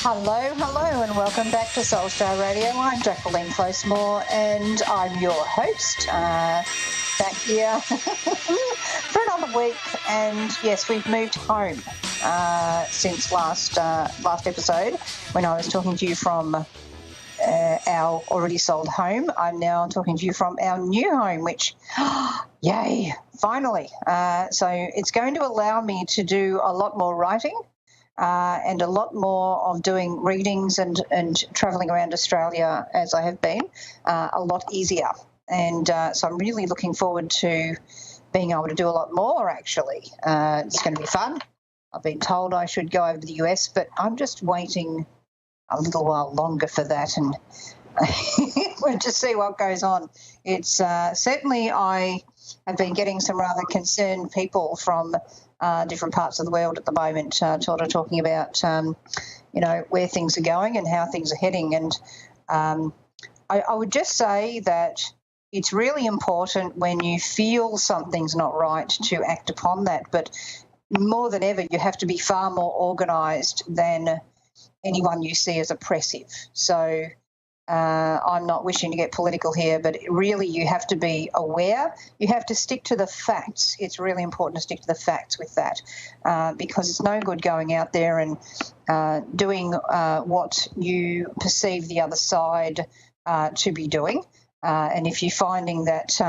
Hello, and welcome back to Soulstar Radio. I'm Jacquelene Closemore, and I'm your host. Back here for another week, and yes, we've moved home since last episode when I was talking to you from our already sold home. I'm now talking to you from our new home, which, yay, finally. So it's going to allow me to do a lot more writing. And a lot more of doing readings and travelling around Australia as I have been, a lot easier. And so I'm really looking forward to being able to do a lot more, actually. It's going to be fun. I've been told I should go over to the US, but I'm just waiting a little while longer for that, and we'll just see what goes on. It's certainly I have been getting some rather concerned people from different parts of the world at the moment, sort of talking about, where things are going and how things are heading. And I would just say that it's really important when you feel something's not right to act upon that. But more than ever, you have to be far more organised than anyone you see as oppressive. So I'm not wishing to get political here, but really you have to be aware. You have to stick to the facts. It's really important to stick to the facts with that, because it's no good going out there and doing what you perceive the other side to be doing. And if you're finding that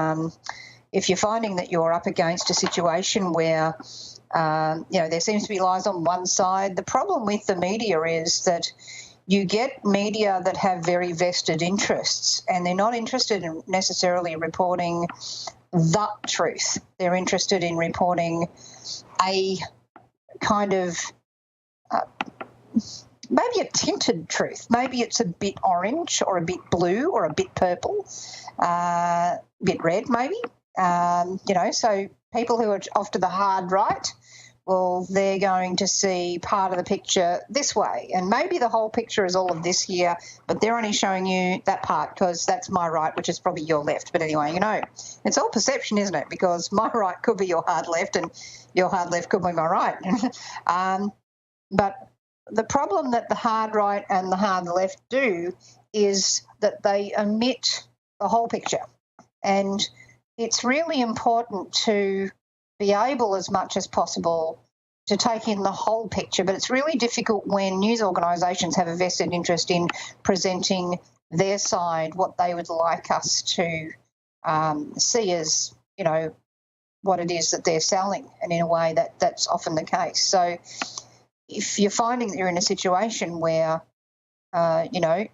you're up against a situation where there seems to be lies on one side, the problem with the media is that you get media that have very vested interests, and they're not interested in necessarily reporting the truth. They're interested in reporting a kind of maybe a tinted truth. Maybe it's a bit orange or a bit blue or a bit purple, a bit red maybe. So people who are off to the hard right, well, they're going to see part of the picture this way. And maybe the whole picture is all of this here, but they're only showing you that part because that's my right, which is probably your left. But anyway, it's all perception, isn't it? Because my right could be your hard left and your hard left could be my right. But the problem that the hard right and the hard left do is that they omit the whole picture. And it's really important to be able as much as possible to take in the whole picture, but it's really difficult when news organisations have a vested interest in presenting their side, what they would like us to see as, what it is that they're selling, and in a way that's often the case. So if you're finding that you're in a situation where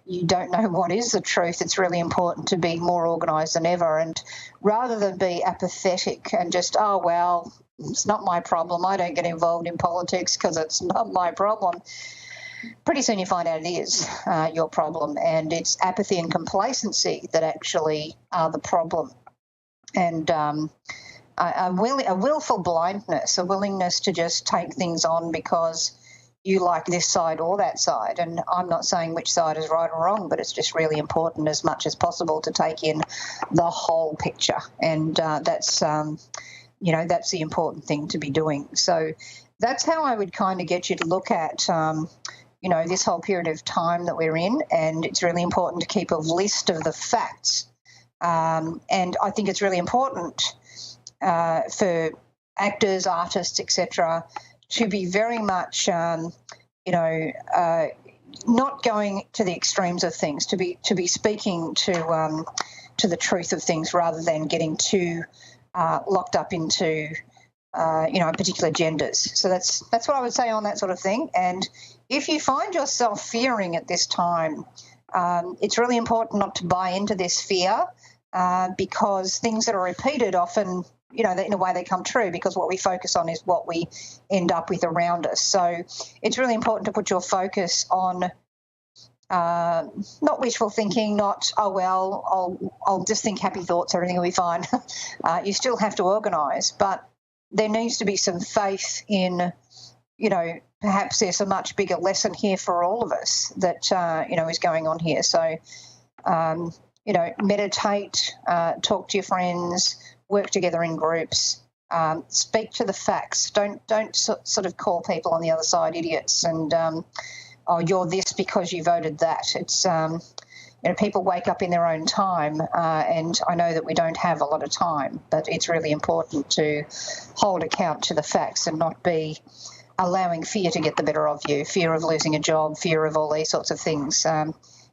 you don't know what is the truth, it's really important to be more organised than ever. And rather than be apathetic and just, oh, well, it's not my problem, I don't get involved in politics because it's not my problem, pretty soon you find out it is your problem. And it's apathy and complacency that actually are the problem. And a willful blindness, a willingness to just take things on because you like this side or that side. And I'm not saying which side is right or wrong, but it's just really important as much as possible to take in the whole picture. And that's the important thing to be doing. So that's how I would kind of get you to look at, this whole period of time that we're in. And it's really important to keep a list of the facts. And I think it's really important for actors, artists, etc., to be very much, not going to the extremes of things, to be speaking to the truth of things rather than getting too locked up into, particular genders. So that's what I would say on that sort of thing. And if you find yourself fearing at this time, it's really important not to buy into this fear, because things that are repeated often, in a way they come true, because what we focus on is what we end up with around us. So it's really important to put your focus on not wishful thinking, not, oh, well, I'll just think happy thoughts, everything will be fine. You still have to organise, but there needs to be some faith in, perhaps there's a much bigger lesson here for all of us that, is going on here. So, meditate, talk to your friends, work together in groups, speak to the facts. Don't sort of call people on the other side idiots, and oh, you're this because you voted that. It's, people wake up in their own time, and I know that we don't have a lot of time, but it's really important to hold account to the facts and not be allowing fear to get the better of you, fear of losing a job, fear of all these sorts of things.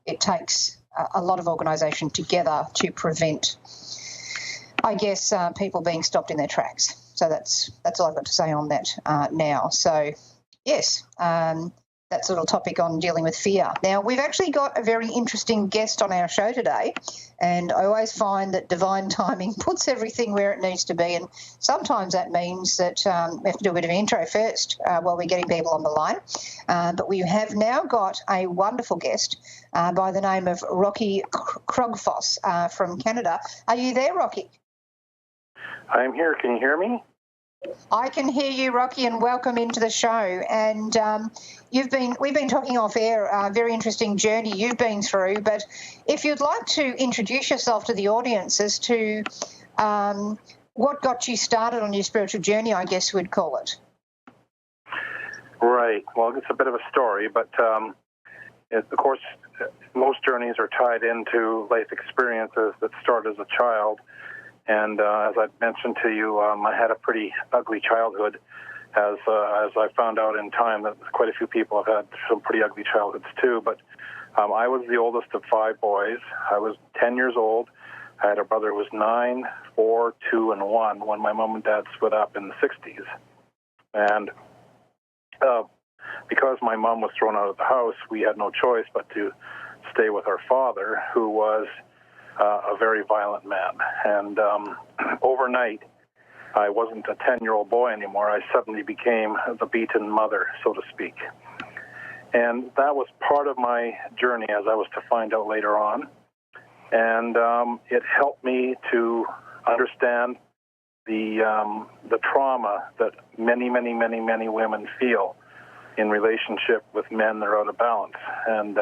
It takes a lot of organisation together to prevent, I guess, people being stopped in their tracks. So that's all I've got to say on that now. So, yes, that's a little topic on dealing with fear. Now, we've actually got a very interesting guest on our show today, and I always find that divine timing puts everything where it needs to be, and sometimes that means that we have to do a bit of an intro first while we're getting people on the line. But we have now got a wonderful guest by the name of Rocky Krogfoss from Canada. Are you there, Rocky? I'm here. Can you hear me? I can hear you, Rocky, and welcome into the show. And we've been talking off air, a very interesting journey you've been through. But if you'd like to introduce yourself to the audience as to what got you started on your spiritual journey, I guess we'd call it. Right. Well, it's a bit of a story, but of course, most journeys are tied into life experiences that start as a child. And as I mentioned to you, I had a pretty ugly childhood, as I found out in time that quite a few people have had some pretty ugly childhoods too. But I was the oldest of 5 boys. I was 10 years old. I had a brother who was 9, 4, 2, and 1 when my mom and dad split up in the 60s. And because my mom was thrown out of the house, we had no choice but to stay with our father, who was a very violent man. And overnight, I wasn't a 10-year-old boy anymore. I suddenly became the beaten mother, so to speak. And that was part of my journey, as I was to find out later on. And it helped me to understand the trauma that many, many, many, many women feel in relationship with men that are out of balance, and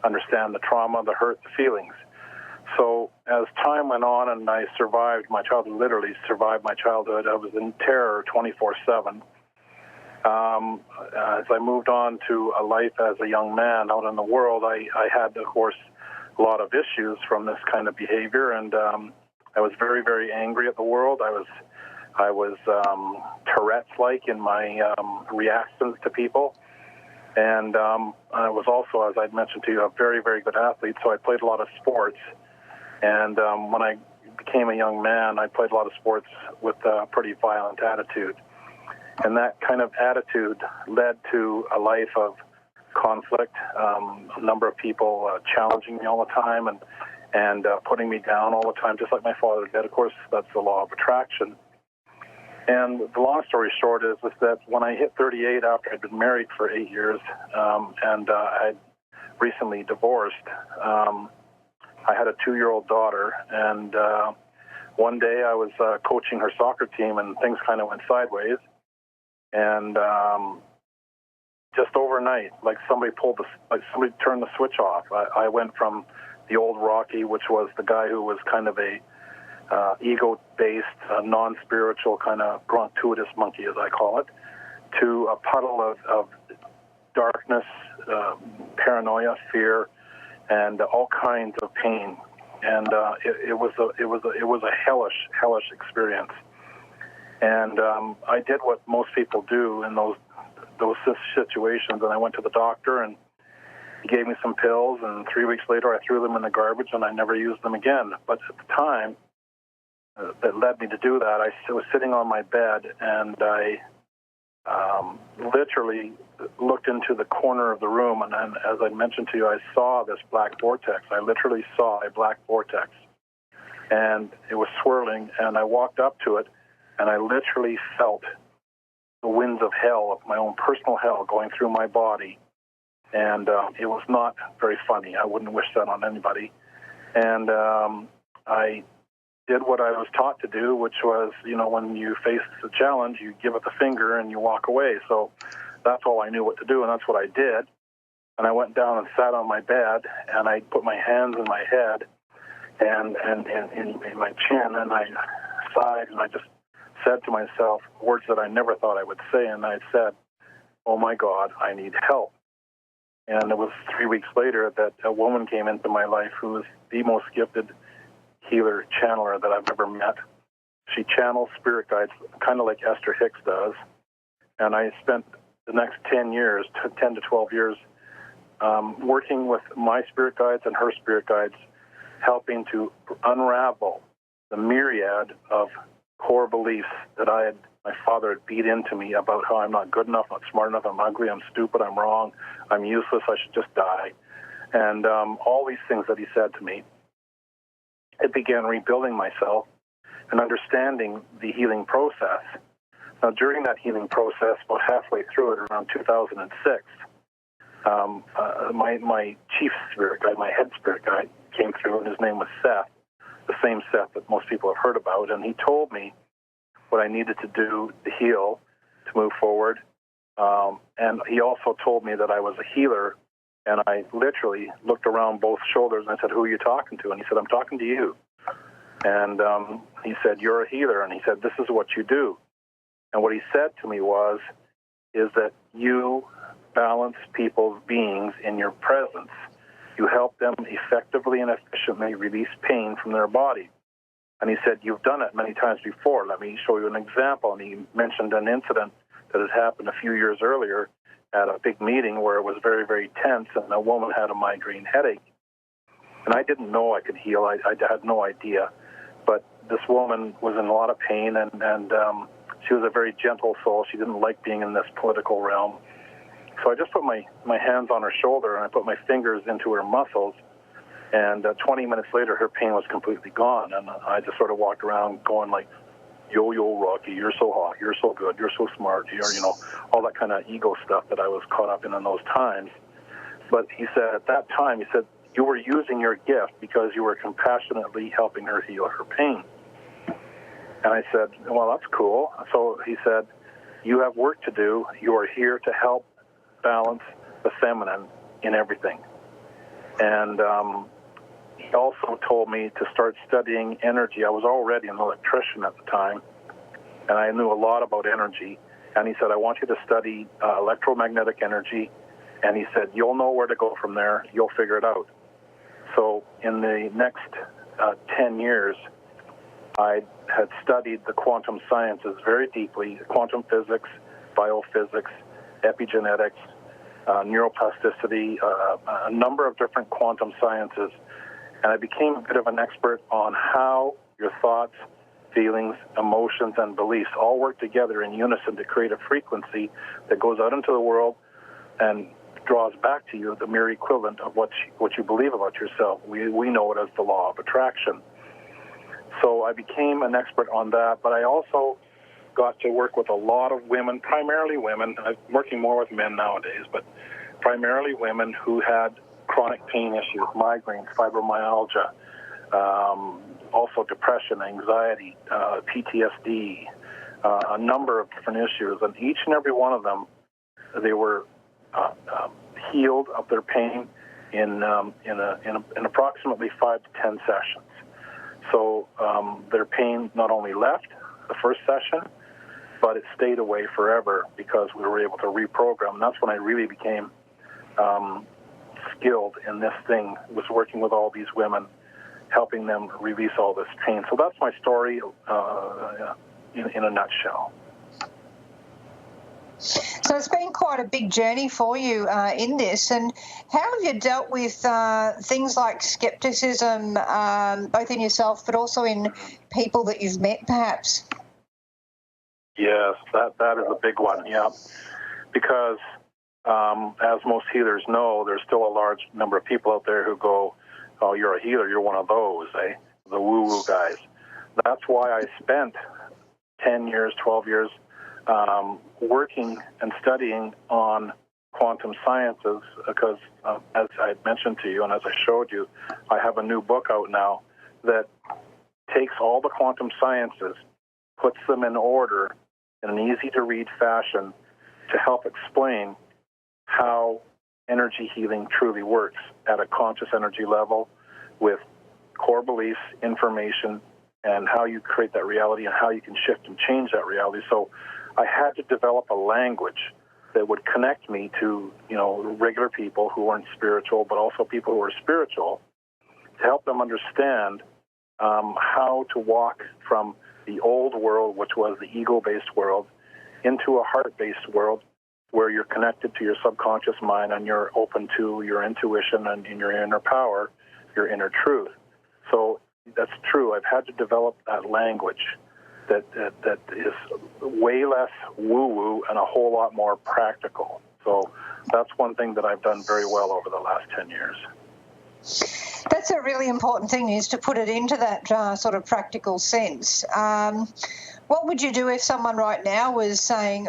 understand the trauma, the hurt, the feelings. So as time went on and I survived my childhood, literally survived my childhood, I was in terror 24/7. As I moved on to a life as a young man out in the world, I had, of course, a lot of issues from this kind of behavior, and I was very, very angry at the world. I was Tourette's-like in my reactions to people. And I was also, as I'd mentioned to you, a very, very good athlete, so I played a lot of sports. And when I became a young man, I played a lot of sports with a pretty violent attitude. And that kind of attitude led to a life of conflict, a number of people challenging me all the time and putting me down all the time, just like my father did. Of course, that's the law of attraction. And the long story short is that when I hit 38, after I'd been married for 8 years, and I'd recently divorced, I had a 2-year-old daughter, and one day I was coaching her soccer team, and things kind of went sideways. And just overnight, like somebody turned the switch off. I went from the old Rocky, which was the guy who was kind of a ego-based, non-spiritual, kind of gratuitous monkey, as I call it, to a puddle of darkness, paranoia, fear, and all kinds of pain. And it was a hellish experience. And I did what most people do in those situations, and I went to the doctor, and he gave me some pills, and 3 weeks later I threw them in the garbage, and I never used them again. But at the time that led me to do that, I was sitting on my bed, and I literally looked into the corner of the room, and as I mentioned to you, I saw this black vortex. I literally saw a black vortex, and it was swirling, and I walked up to it, and I literally felt the winds of hell, of my own personal hell, going through my body. And it was not very funny. I wouldn't wish that on anybody. And I did what I was taught to do, which was, when you face a challenge, you give it the finger and you walk away. So that's all I knew what to do, and that's what I did. And I went down and sat on my bed, and I put my hands in my head and in my chin, and I sighed, and I just said to myself words that I never thought I would say, and I said, "Oh my God, I need help." And it was 3 weeks later that a woman came into my life who was the most gifted healer, channeler that I've ever met. She channels spirit guides, kind of like Esther Hicks does. And I spent the next 10 years, 10 to 12 years, working with my spirit guides and her spirit guides, helping to unravel the myriad of core beliefs that my father had beat into me about how I'm not good enough, not smart enough, I'm ugly, I'm stupid, I'm wrong, I'm useless, I should just die. And all these things that he said to me, it began rebuilding myself and understanding the healing process. Now, during that healing process, about halfway through it, around 2006, my chief spirit guide, my head spirit guide, came through, and his name was Seth, the same Seth that most people have heard about, and he told me what I needed to do to heal, to move forward, and he also told me that I was a healer, and I literally looked around both shoulders, and I said, "Who are you talking to?" And he said, "I'm talking to you." And he said, "You're a healer," and he said, "This is what you do." And what he said to me is that you balance people's beings in your presence. You help them effectively and efficiently release pain from their body. And he said, "You've done it many times before. Let me show you an example." And he mentioned an incident that had happened a few years earlier at a big meeting where it was very, very tense, and a woman had a migraine headache. And I didn't know I could heal. I had no idea. But this woman was in a lot of pain, and she was a very gentle soul. She didn't like being in this political realm. So I just put my hands on her shoulder, and I put my fingers into her muscles, and 20 minutes later, her pain was completely gone, and I just sort of walked around going like, "Yo, yo, Rocky, you're so hot, you're so good, you're so smart," all that kind of ego stuff that I was caught up in those times. But he said at that time, he said, "You were using your gift because you were compassionately helping her heal her pain." And I said, "Well, that's cool." So he said, "You have work to do. You are here to help balance the feminine in everything." And he also told me to start studying energy. I was already an electrician at the time, and I knew a lot about energy. And he said, "I want you to study electromagnetic energy." And he said, "You'll know where to go from there. You'll figure it out." So in the next 10 years, I had studied the quantum sciences very deeply: quantum physics, biophysics, epigenetics, neuroplasticity, a number of different quantum sciences. And I became a bit of an expert on how your thoughts, feelings, emotions, and beliefs all work together in unison to create a frequency that goes out into the world and draws back to you the mere equivalent of what you believe about yourself. We know it as the law of attraction. So I became an expert on that, but I also got to work with a lot of women, primarily women. I'm working more with men nowadays, but primarily women who had chronic pain issues, migraines, fibromyalgia, also depression, anxiety, PTSD, a number of different issues. And each and every one of them, they were healed of their pain in approximately 5 to 10 sessions. So their pain not only left the first session, but it stayed away forever because we were able to reprogram. And that's when I really became skilled in this thing, was working with all these women, helping them release all this pain. So that's my story in a nutshell. So it's been quite a big journey for you in this. And how have you dealt with things like skepticism, both in yourself but also in people that you've met, perhaps? Yes, that is a big one, yeah. Because as most healers know, there's still a large number of people out there who go, "Oh, you're a healer, you're one of those, eh? The woo-woo guys." That's why I spent 10 years, 12 years working and studying on quantum sciences because, as I mentioned to you and as I showed you, I have a new book out now that takes all the quantum sciences, puts them in order in an easy-to-read fashion to help explain how energy healing truly works at a conscious energy level with core beliefs, information, and how you create that reality and how you can shift and change that reality. So I had to develop a language that would connect me to, regular people who weren't spiritual, but also people who were spiritual, to help them understand how to walk from the old world, which was the ego-based world, into a heart-based world where you're connected to your subconscious mind and you're open to your intuition and in your inner power, your inner truth. So that's true. I've had to develop that language that is way less woo-woo and a whole lot more practical. So that's one thing that I've done very well over the last 10 years. That's a really important thing, is to put it into that sort of practical sense. What would you do if someone right now was saying,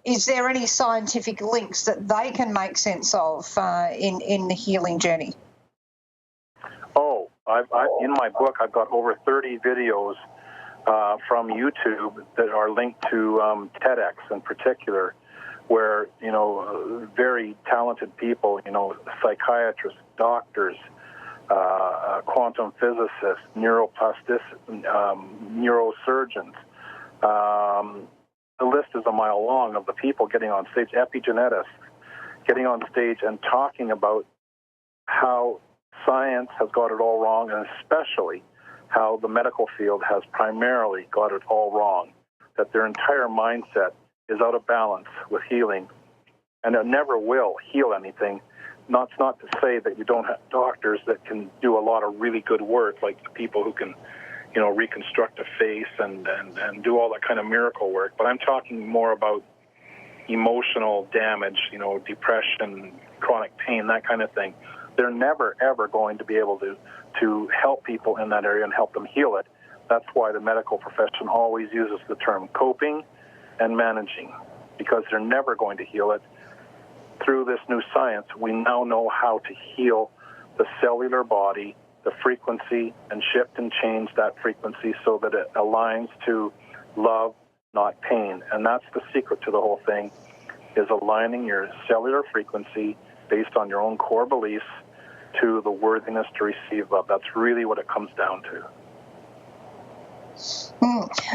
is there any scientific links that they can make sense of in the healing journey? Oh, in my book, I've got over 30 videos from YouTube that are linked to TEDx in particular, where, very talented people, psychiatrists, doctors, quantum physicists, neurosurgeons. The list is a mile long of the people getting on stage, epigeneticists, getting on stage and talking about how science has got it all wrong, and especially how the medical field has primarily got it all wrong, that their entire mindset is out of balance with healing, and it never will heal anything. Not to say that you don't have doctors that can do a lot of really good work, like the people who can, reconstruct a face and do all that kind of miracle work. But I'm talking more about emotional damage, depression, chronic pain, that kind of thing. They're never, ever going to be able to help people in that area and help them heal it. That's why the medical profession always uses the term coping and managing, because they're never going to heal it. Through this new science, we now know how to heal the cellular body, the frequency, and shift and change that frequency so that it aligns to love, not pain. And that's the secret to the whole thing, is aligning your cellular frequency based on your own core beliefs to the worthiness to receive love. That's really what it comes down to.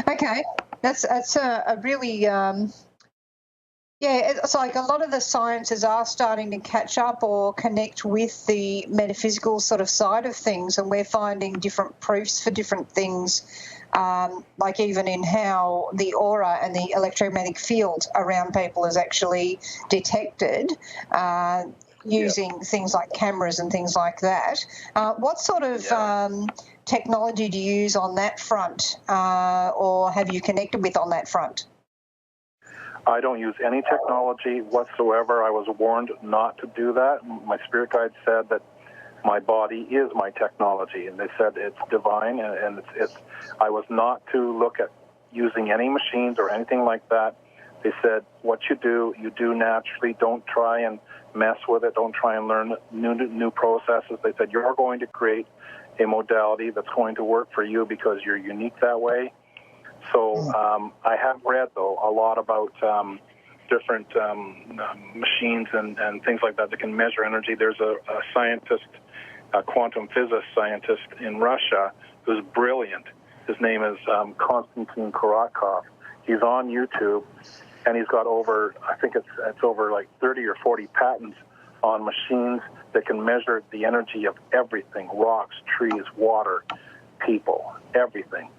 Okay, that's a really it's like a lot of the sciences are starting to catch up or connect with the metaphysical sort of side of things, and we're finding different proofs for different things, like even in how the aura and the electromagnetic field around people is actually detected using things like cameras and things like that. What sort of technology do you use on that front, or have you connected with on that front? I don't use any technology whatsoever. I was warned not to do that. My spirit guide said that my body is my technology, and they said it's divine, and it's. I was not to look at using any machines or anything like that. They said, what you do naturally. Don't try and mess with it. Don't try and learn new processes. They said, you're going to create a modality that's going to work for you because you're unique that way. So I have read, though, a lot about different machines and things like that can measure energy. There's a scientist, a quantum physics scientist in Russia who's brilliant. His name is Konstantin Korotkov. He's on YouTube, and he's got over, I think it's over like 30 or 40 patents on machines that can measure the energy of everything: rocks, trees, water, people, everything.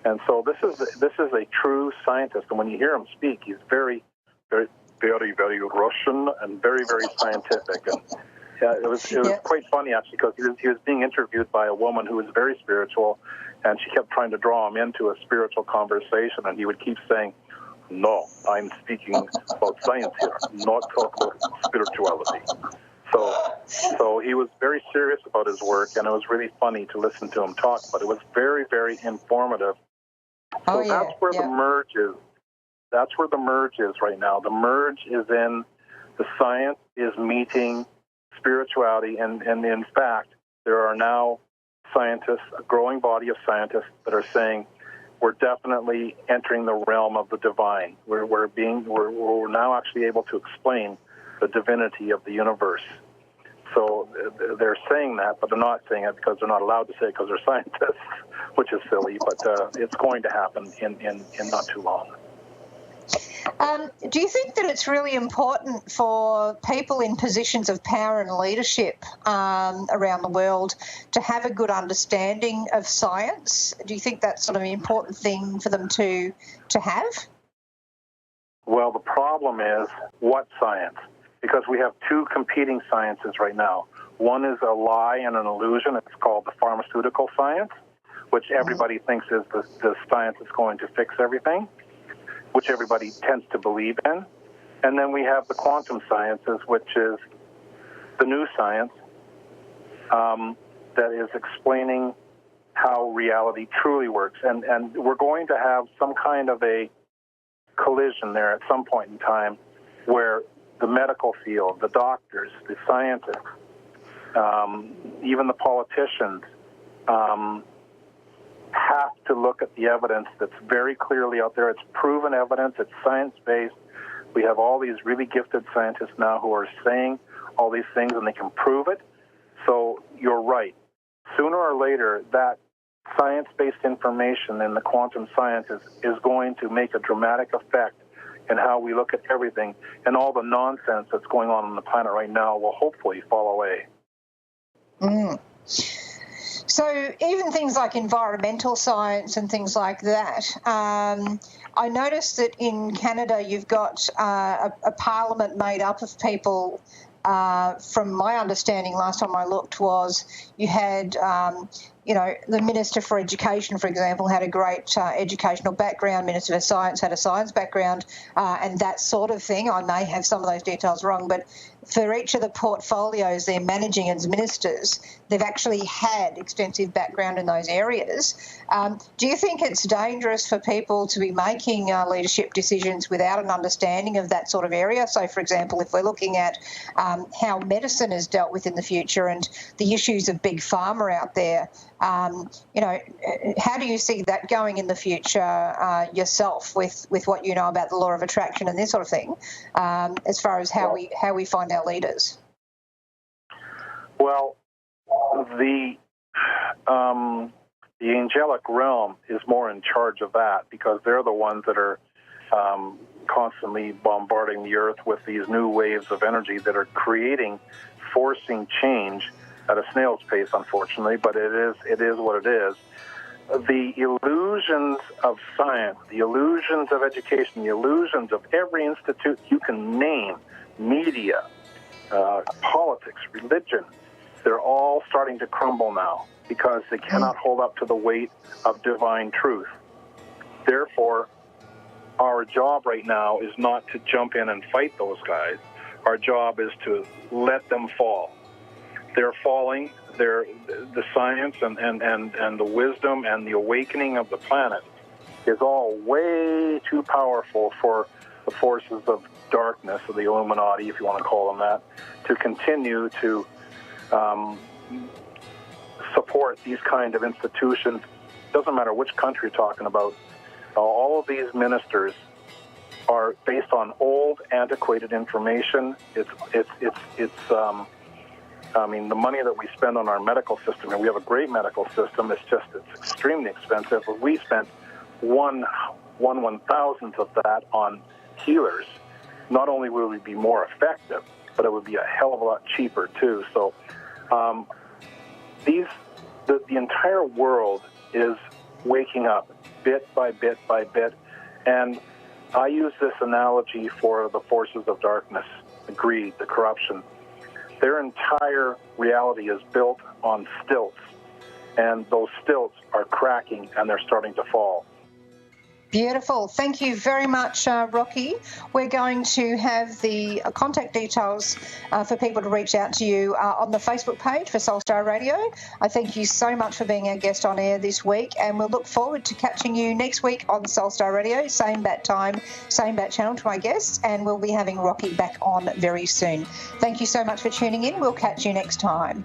And so this is a true scientist, and when you hear him speak, he's very, very, very, very Russian and very, very scientific. And it was quite funny, actually, because he was being interviewed by a woman who was very spiritual, and she kept trying to draw him into a spiritual conversation, and he would keep saying, "No, I'm speaking about science here, not talk about spirituality." So he was very serious about his work, and it was really funny to listen to him talk, but it was very, very informative. So that's where the merge is. That's where the merge is right now. The merge is in the science is meeting spirituality, and in fact, there are now scientists, a growing body of scientists that are saying we're definitely entering the realm of the divine. We're now actually able to explain the divinity of the universe. So they're saying that, but they're not saying it because they're not allowed to say it because they're scientists, which is silly, but it's going to happen in not too long. Do you think that it's really important for people in positions of power and leadership around the world to have a good understanding of science? Do you think that's sort of an important thing for them to have? Well, the problem is what science? Because we have two competing sciences right now. One is a lie and an illusion. It's called the pharmaceutical science, which everybody thinks is the science that's going to fix everything, which everybody tends to believe in. And then we have the quantum sciences, which is the new science that is explaining how reality truly works. And we're going to have some kind of a collision there at some point in time where the medical field, the doctors, the scientists, even the politicians have to look at the evidence that's very clearly out there. It's proven evidence. It's science-based. We have all these really gifted scientists now who are saying all these things, and they can prove it. So you're right. Sooner or later, that science-based information in the quantum sciences is going to make a dramatic effect in how we look at everything, and all the nonsense that's going on the planet right now will hopefully fall away. So even things like environmental science and things like that, I noticed that in Canada you've got a parliament made up of people. From my understanding, last time I looked, was you had, the Minister for Education, for example, had a great educational background. Minister for Science had a science background, and that sort of thing. I may have some of those details wrong, but for each of the portfolios they're managing as ministers, they've actually had extensive background in those areas. Do you think it's dangerous for people to be making leadership decisions without an understanding of that sort of area? So, for example, if we're looking at how medicine is dealt with in the future and the issues of big pharma out there, how do you see that going in the future yourself with what you know about the law of attraction and this sort of thing, as far as how we find our leaders? Well, the angelic realm is more in charge of that, because they're the ones that are constantly bombarding the earth with these new waves of energy that are forcing change at a snail's pace, unfortunately, but it is what it is. The illusions of science, the illusions of education, the illusions of every institute you can name, media, politics, religion, they're all starting to crumble now because they cannot hold up to the weight of divine truth. Therefore, our job right now is not to jump in and fight those guys. Our job is to let them fall. They're falling. The science and the wisdom and the awakening of the planet is all way too powerful for the forces of darkness, or the Illuminati, if you want to call them that, to continue to support these kind of institutions. Doesn't matter which country you're talking about. All of these ministers are based on old, antiquated information. The money that we spend on our medical system, and we have a great medical system, it's extremely expensive. If we spent one 1,000th of that on healers, not only will we be more effective, but it would be a hell of a lot cheaper too. So the entire world is waking up bit by bit by bit, and I use this analogy for the forces of darkness, the greed, the corruption. Their entire reality is built on stilts, and those stilts are cracking and they're starting to fall. Beautiful. Thank you very much, Rocky. We're going to have the contact details for people to reach out to you on the Facebook page for Soulstar Radio. I thank you so much for being our guest on air this week, and we'll look forward to catching you next week on Soulstar Radio, same bat time, same bat channel to my guests, and we'll be having Rocky back on very soon. Thank you so much for tuning in. We'll catch you next time.